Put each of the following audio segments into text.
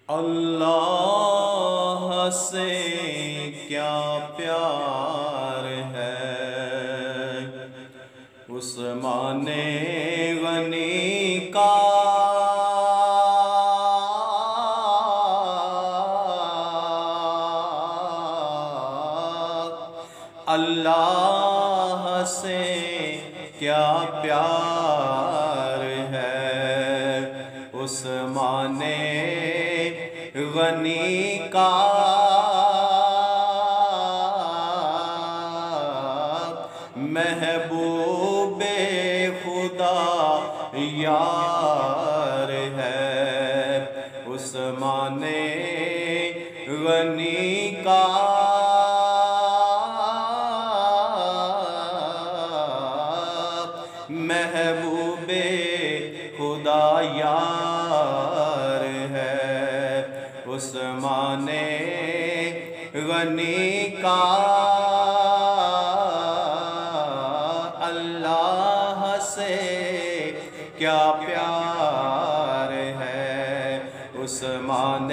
اللہ سے کیا پیار ہے عثمان غنی کا، اللہ سے کیا پیار ہے عثمان غنی کا، محبوب خدا یار ہے عثمان غنی کا، محبوب خدا یار ہے عثمان غنی کا، اللہ سے کیا پیار ہے عثمان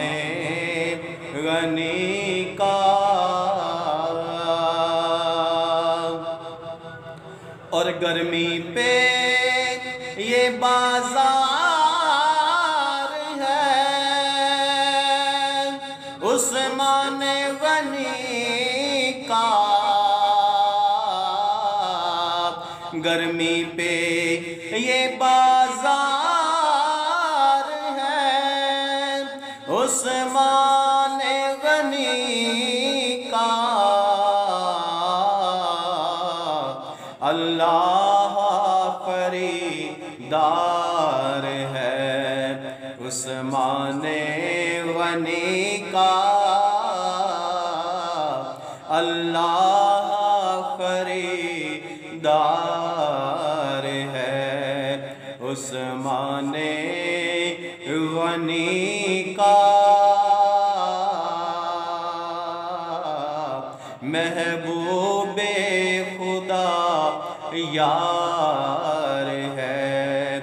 غنی کا، اور گرمی پہ یہ بازار ہے عثمان غنی کا، گرمی پہ یہ بازار ہے عثمان غنی کا، اللہ خریدار ہے عثمان غنی کا، اللہ خریدار ہے عثمان غنی کا، محبوب خدا یار ہے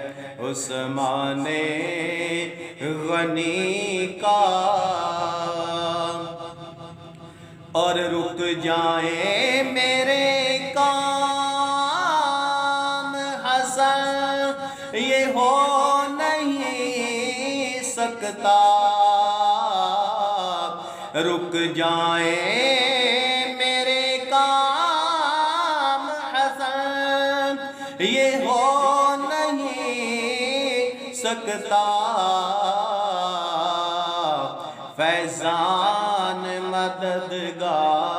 عثمان غنی کا، اور رک جائیں میرے کام حسن یہ ہو نہیں سکتا، رک جائیں میرے کام حسن یہ ہو نہیں سکتا، فیضان مددگار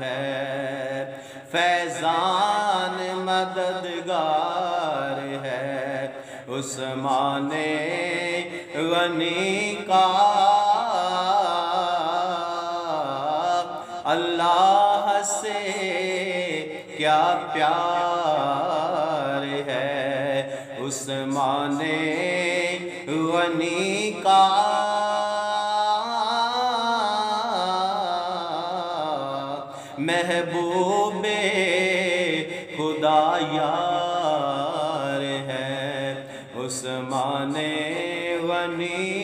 ہے، فیضان مددگار ہے عثمان غنی کا، اللہ سے کیا پیار ہے عثمان غنی کا، محبوب خدا یار ہے عثمان غنی